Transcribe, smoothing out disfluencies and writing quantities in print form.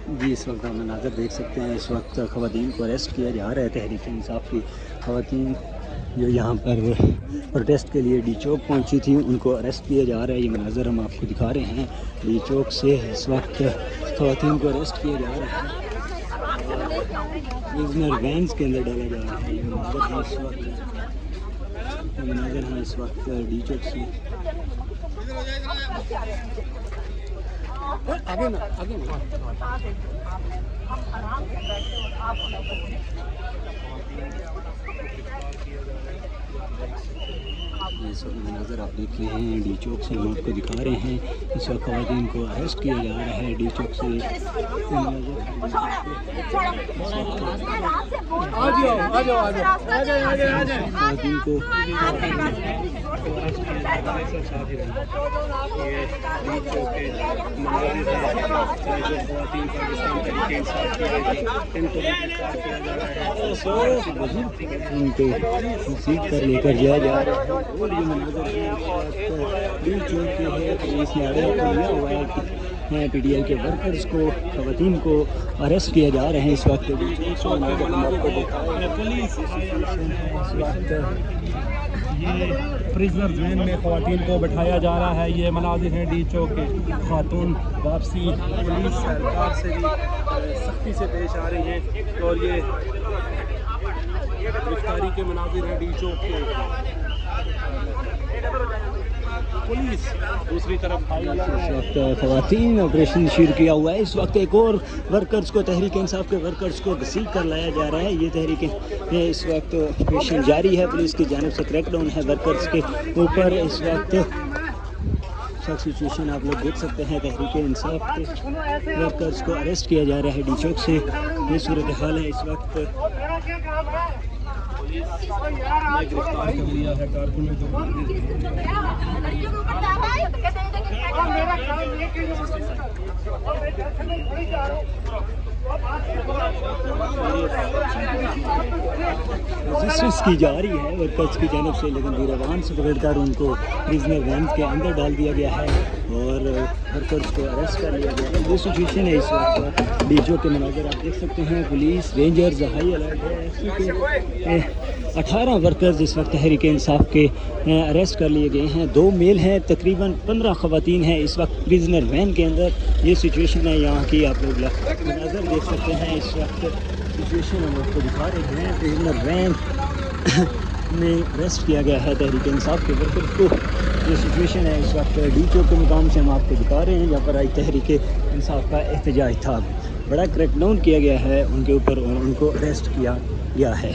جی اس وقت ہم مناظر دیکھ سکتے ہیں، اس وقت خواتین کو اریسٹ کیا جا رہا ہے۔ تحریک انصاف کی خواتین جو یہاں پر پروٹیسٹ کے لیے ڈی چوک پہنچی تھیں ان کو اریسٹ کیا جا رہا ہے۔ یہ مناظر ہم آپ کو دکھا رہے ہیں، ڈی چوک سے اس وقت خواتین کو اریسٹ کیا جا رہا ہے، پریزنر وینز کے اندر ڈالا جا رہا ہے۔ یہ مناظر ہیں اس وقت ڈی چوک سے۔ آگے نا آگے نا اس وقت مناظر آپ دیکھ رہے ہیں ڈی چوک سے، ہم آپ کو دکھا رہے ہیں۔ اس وقت خواتین کو اریسٹ کیا جا رہا ہے ڈی چوک سے۔ خواتین کو سیٹ پر لے کر جایا جا رہا ہے، اور یہ مناظر ڈی چوک کے ہے۔ پولیس نے آڈر لیا ہوا ہے، پی ٹی آئی کے ورکرز کو، خواتین کو اریسٹ کیا جا رہے ہیں اس وقت۔ یہ پریزنر وین میں خواتین کو بٹھایا جا رہا ہے۔ یہ مناظر ہیں ڈی چوک کے، خاتون واپسی، پولیس اہلکار سے بھی سختی سے پیش آ رہی ہیں، اور یہ گرفتاری کے مناظر ہیں ڈی چوک کے۔ پولیس دوسری طرف اس وقت خواتین آپریشن شروع کیا ہوا ہے۔ اس وقت ایک اور ورکرز کو، تحریک انصاف کے ورکرز کو گھسیٹ کر لایا جا رہا ہے۔ یہ تحریک اس وقت آپریشن جاری ہے، پولیس کی جانب سے کریک ڈاؤن ہے ورکرز کے اوپر۔ اس وقت سچویشن آپ لوگ دیکھ سکتے ہیں، تحریک انصاف کے ورکرز کو اریسٹ کیا جا رہا ہے ڈی چوک سے۔ یہ صورتحال ہے اس وقت۔ گرفتار کر لیا ہے کارکنوں کو۔ ریزسٹنس کی جا رہی ہے ورکرز کی جانب سے، لیکن بیروان سے پکڑ کر ان کو پریزنر وینز کے اندر ڈال دیا گیا ہے اور ورکرز کو اریسٹ کر لیا گیا ہے۔ یہ سچویشن ہے اس وقت ڈی چوک کے مناظر آپ دیکھ سکتے ہیں۔ پولیس رینجرز ہائی الرٹ ہے۔ 18 ورکرز اس وقت تحریک انصاف کے اریسٹ کر لیے گئے ہیں، 2 میل ہیں، تقریباً 15 خواتین ہیں اس وقت پریزنر وین کے اندر۔ یہ سچویشن ہے یہاں کی، آپ لوگ مناظر دیکھ سکتے ہیں۔ اس وقت سچویشن ہم آپ کو دکھا رہے ہیں، پریزنر وین میں اریسٹ کیا گیا ہے تحریک انصاف کے ورکرز کو۔ یہ سچویشن ہے اس وقت ڈی چوک کے مقام سے ہم آپ کو دکھا رہے ہیں، جہاں پر آج تحریک انصاف کا احتجاج تھا۔ بڑا کریک ڈاؤن کیا گیا ہے ان کے اوپر اور ان کو اریسٹ کیا گیا ہے۔